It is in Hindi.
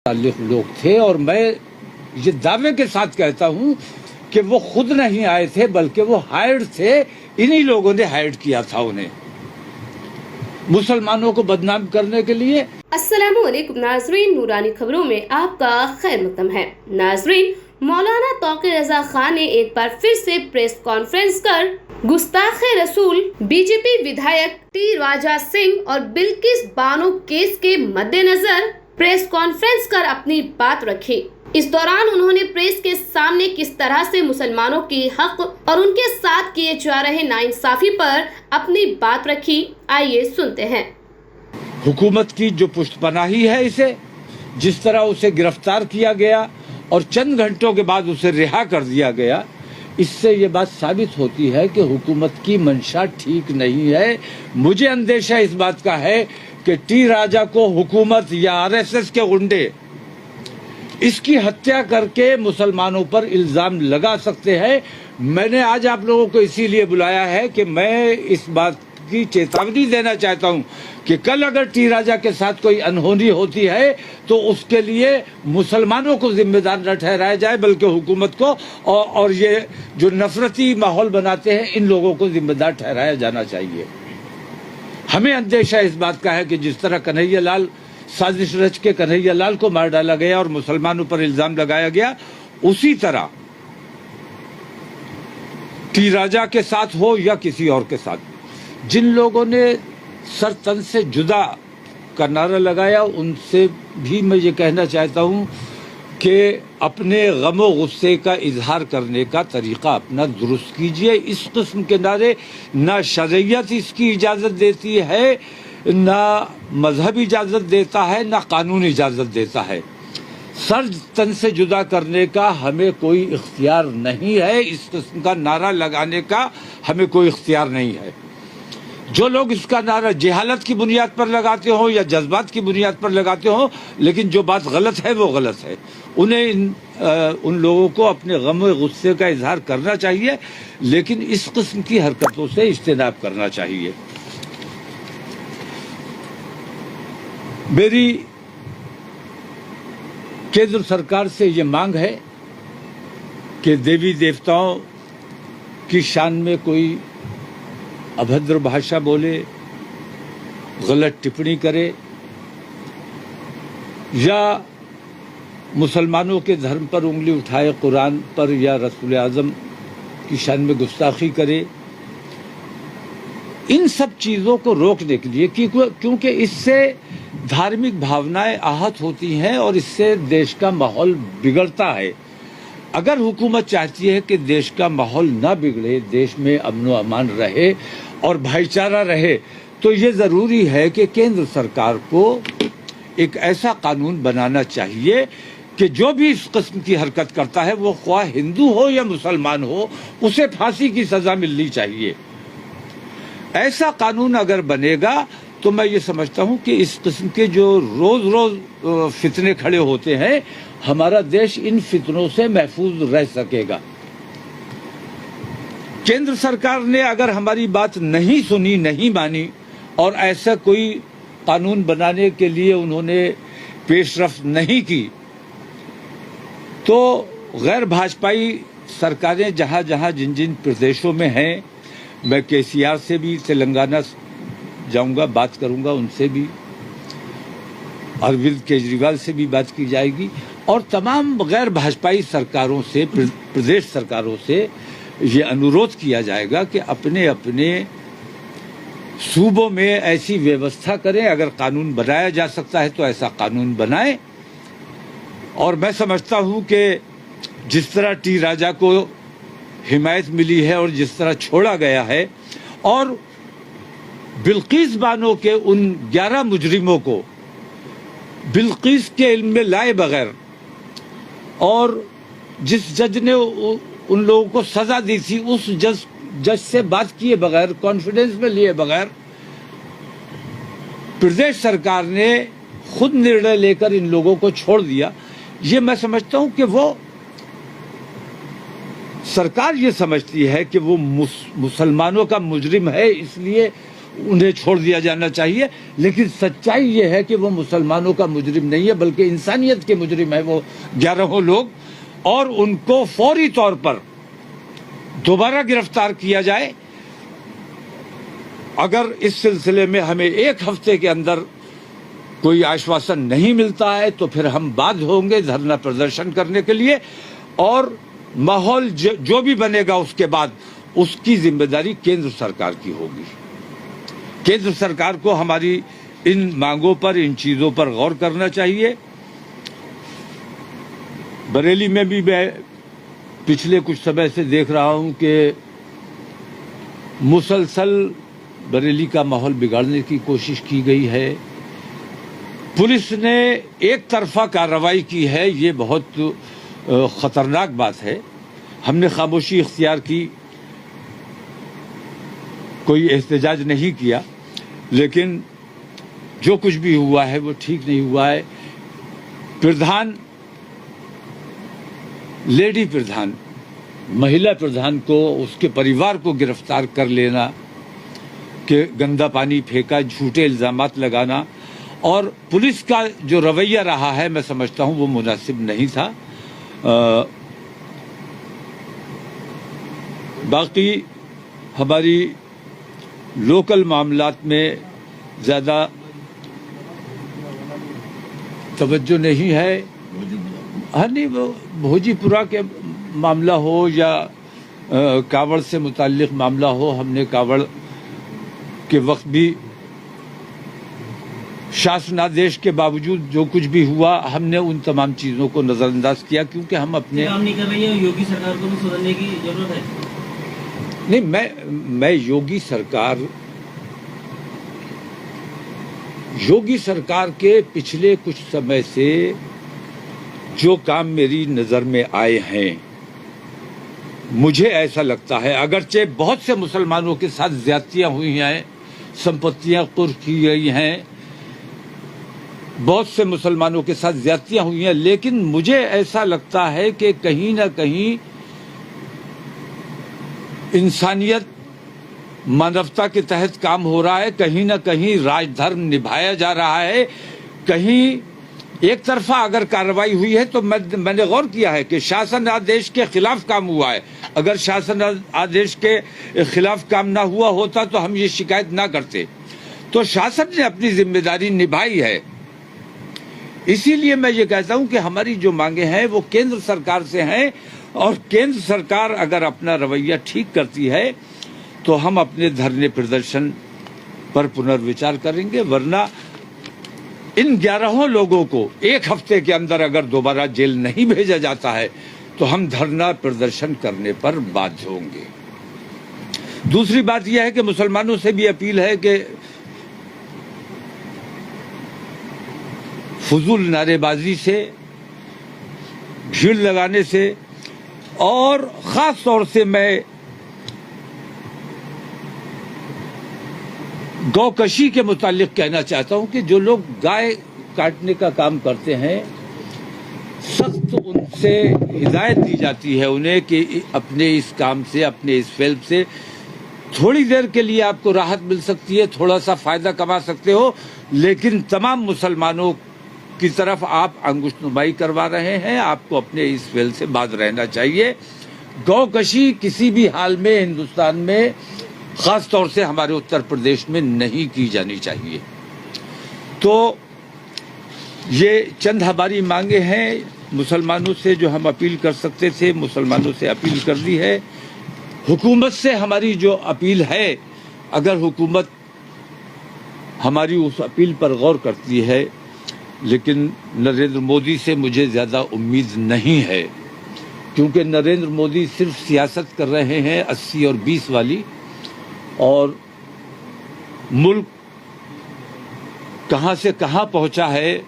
ताल्लुक लोग थे और मैं ये दावे के साथ कहता हूँ कि वो खुद नहीं आए थे बल्कि वो हायर्ड थे, इन्हीं लोगों ने हायर्ड किया था उन्हें मुसलमानों को बदनाम करने के लिए। अस्सलामुअलैकुम नाजरीन, नूरानी खबरों में आपका खैर मक़दम है। नाजरीन, मौलाना तौक़ीर रज़ा खान ने एक बार फिर से प्रेस कॉन्फ्रेंस कर गुस्ताखे रसूल बीजेपी विधायक टी राजा सिंह और बिल्किस बानो केस के मद्देनजर प्रेस कॉन्फ्रेंस कर अपनी बात रखी। इस दौरान उन्होंने प्रेस के सामने किस तरह से मुसलमानों की हक और उनके साथ किए जा रहे नाइंसाफी पर अपनी बात रखी। आइए सुनते हैं। हुकूमत की जो पुष्टपनाही है, इसे जिस तरह उसे गिरफ्तार किया गया और चंद घंटों के बाद उसे रिहा कर दिया गया, इससे ये बात साबित होती है कि हुकूमत की मंशा ठीक नहीं है। मुझे अंदेशा इस बात का है कि टी राजा को हुकूमत या आरएसएस के गुंडे इसकी हत्या करके मुसलमानों पर इल्जाम लगा सकते हैं। मैंने आज आप लोगों को इसीलिए बुलाया है कि मैं इस बात की चेतावनी देना चाहता हूं कि कल अगर टी राजा के साथ कोई अनहोनी होती है तो उसके लिए मुसलमानों को जिम्मेदार न ठहराया जाए बल्कि हुकूमत को और ये जो नफरती माहौल बनाते हैं इन लोगों को जिम्मेदार ठहराया जाना चाहिए। हमें अंदेशा इस बात का है कि जिस तरह कन्हैया लाल साजिश रच के कन्हैया लाल को मार डाला गया और मुसलमानों पर इल्जाम लगाया गया, उसी तरह टी राजा के साथ हो या किसी और के साथ, जिन लोगों ने सर तन से जुदा का नारा लगाया उनसे भी मैं ये कहना चाहता हूं कि अपने गम गुस्से का इजहार करने का तरीका अपना दुरुस्त कीजिए। इस किस्म के नारे ना शरीयत इसकी इजाज़त देती है, ना मजहब इजाज़त देता है, ना कानून इजाज़त देता है। सर तन से जुदा करने का हमें कोई इख्तियार नहीं है, इस किस्म का नारा लगाने का हमें कोई इख्तियार नहीं है। जो लोग इसका नारा जहालत की बुनियाद पर लगाते हो या जज्बात की बुनियाद पर लगाते हो, लेकिन जो बात गलत है वो गलत है, उन्हें उन लोगों को अपने गम गुस्से का इजहार करना चाहिए, लेकिन इस किस्म की हरकतों से इज्तनाब करना चाहिए। मेरी केंद्र सरकार से ये मांग है कि देवी देवताओं की शान में कोई अभद्र भाषा बोले, गलत टिप्पणी करे या मुसलमानों के धर्म पर उंगली उठाए, कुरान पर या रसूल आज़म की शान में गुस्ताखी करे, इन सब चीज़ों को रोकने के लिए, क्योंकि इससे धार्मिक भावनाएं आहत होती हैं और इससे देश का माहौल बिगड़ता है। अगर हुकूमत चाहती है कि देश का माहौल ना बिगड़े, देश में अमन व अमान रहे और भाईचारा रहे, तो ये ज़रूरी है कि केंद्र सरकार को एक ऐसा कानून बनाना चाहिए कि जो भी इस किस्म की हरकत करता है, वो ख्वाह हिंदू हो या मुसलमान हो, उसे फांसी की सज़ा मिलनी चाहिए। ऐसा कानून अगर बनेगा तो मैं ये समझता हूँ कि इस किस्म के जो रोज़ रोज़ फितने खड़े होते हैं, हमारा देश इन फितनों से महफूज रह सकेगा। केंद्र सरकार ने अगर हमारी बात नहीं सुनी, नहीं मानी और ऐसा कोई कानून बनाने के लिए उन्होंने पेशरफ्त नहीं की, तो गैर भाजपाई सरकारें जहाँ जहाँ जिन जिन प्रदेशों में हैं, मैं केसीआर से भी तेलंगाना जाऊंगा, बात करूंगा, उनसे भी अरविंद केजरीवाल से भी बात की जाएगी और तमाम गैर भाजपाई सरकारों से, प्रदेश सरकारों से ये अनुरोध किया जाएगा कि अपने अपने सूबों में ऐसी व्यवस्था करें। अगर कानून बनाया जा सकता है तो ऐसा कानून बनाएं। और मैं समझता हूं कि जिस तरह टी राजा को हिमायत मिली है और जिस तरह छोड़ा गया है और बिल्किस बानो के उन 11 मुजरिमों को बिल्किस के इल्म में लाए बगैर और जिस जज ने उन लोगों को सजा दी थी उस जज से बात किए बगैर, कॉन्फिडेंस में लिए बगैर प्रदेश सरकार ने खुद निर्णय लेकर इन लोगों को छोड़ दिया। ये मैं समझता हूं कि वो सरकार ये समझती है कि वो मुसलमानों का मुजरिम है, इसलिए उन्हें छोड़ दिया जाना चाहिए। लेकिन सच्चाई ये है कि वो मुसलमानों का मुजरिम नहीं है, बल्कि इंसानियत के मुजरिम है वो 11 लोग, और उनको फौरी तौर पर दोबारा गिरफ्तार किया जाए। अगर इस सिलसिले में हमें 1 हफ्ते के अंदर कोई आश्वासन नहीं मिलता है तो फिर हम बाध्य होंगे धरना प्रदर्शन करने के लिए, और माहौल जो भी बनेगा उसके बाद उसकी जिम्मेदारी केंद्र सरकार की होगी। केंद्र सरकार को हमारी इन मांगों पर, इन चीजों पर गौर करना चाहिए। बरेली में भी मैं पिछले कुछ समय से देख रहा हूं कि मुसलसल बरेली का माहौल बिगाड़ने की कोशिश की गई है। पुलिस ने एक तरफा कार्रवाई की है, ये बहुत खतरनाक बात है। हमने खामोशी इख्तियार की, कोई एहतजाज नहीं किया, लेकिन जो कुछ भी हुआ है वो ठीक नहीं हुआ है। प्रधान, लेडी प्रधान, महिला प्रधान को, उसके परिवार को गिरफ्तार कर लेना, कि गंदा पानी फेंका, झूठे इल्जामात लगाना, और पुलिस का जो रवैया रहा है मैं समझता हूं वो मुनासिब नहीं था। बाकी हमारी लोकल मामलात में ज़्यादा तवज्जो नहीं है। हाँ, नहीं, वो भोजीपुरा के मामला हो या कावड़ से मुताल्लिक मामला हो, हमने कावड़ के वक्त भी शासनादेश के बावजूद जो कुछ भी हुआ हमने उन तमाम चीज़ों को नज़रअंदाज किया, क्योंकि हम अपने काम नहीं कर रही है। योगी सरकार को भी सुधरने की जरूरत है। नहीं, मैं योगी सरकार के पिछले कुछ समय से जो काम मेरी नज़र में आए हैं, मुझे ऐसा लगता है, अगरचे बहुत से मुसलमानों के साथ ज्यादतियां हुई हैं, संपत्तियां कुर्क की गई हैं, बहुत से मुसलमानों के साथ ज्यादतियां हुई हैं, लेकिन मुझे ऐसा लगता है कि कहीं ना कहीं इंसानियत, मानवता के तहत काम हो रहा है, कहीं ना कहीं राजधर्म निभाया जा रहा है। कहीं एक तरफा अगर कार्रवाई हुई है तो मैंने गौर किया है कि शासन आदेश के खिलाफ काम हुआ है। अगर शासन आदेश के खिलाफ काम ना हुआ होता तो हम ये शिकायत ना करते। तो शासन ने अपनी जिम्मेदारी निभाई है। इसीलिए मैं ये कहता हूं कि हमारी जो मांगे हैं वो केंद्र सरकार से हैं, और केंद्र सरकार अगर अपना रवैया ठीक करती है तो हम अपने धरने प्रदर्शन पर पुनर्विचार करेंगे, वरना इन 11 लोगों को 1 हफ्ते के अंदर अगर दोबारा जेल नहीं भेजा जाता है तो हम धरना प्रदर्शन करने पर बाध्य होंगे। दूसरी बात यह है कि मुसलमानों से भी अपील है कि फजूल नारेबाजी से, भीड़ लगाने से, और खास तौर से मैं गौकशी के मुतालिक कहना चाहता हूं कि जो लोग गाय काटने का काम करते हैं, सख्त उनसे हिदायत दी जाती है उन्हें कि अपने इस काम से, अपने इस फिल्म से थोड़ी देर के लिए आपको राहत मिल सकती है, थोड़ा सा फायदा कमा सकते हो, लेकिन तमाम मुसलमानों की तरफ आप अंगुशनुमाई करवा रहे हैं। आपको अपने इस फिल्म से बाज रहना चाहिए। गौकशी किसी भी हाल में हिंदुस्तान में, खास तौर से हमारे उत्तर प्रदेश में, नहीं की जानी चाहिए। तो ये चंद हमारी मांगे हैं मुसलमानों से, जो हम अपील कर सकते थे, मुसलमानों से अपील कर दी है। हुकूमत से हमारी जो अपील है, अगर हुकूमत हमारी उस अपील पर गौर करती है, लेकिन नरेंद्र मोदी से मुझे ज़्यादा उम्मीद नहीं है, क्योंकि नरेंद्र मोदी सिर्फ सियासत कर रहे हैं 80 और 20 वाली, और मुल्क कहां से कहां पहुंचा है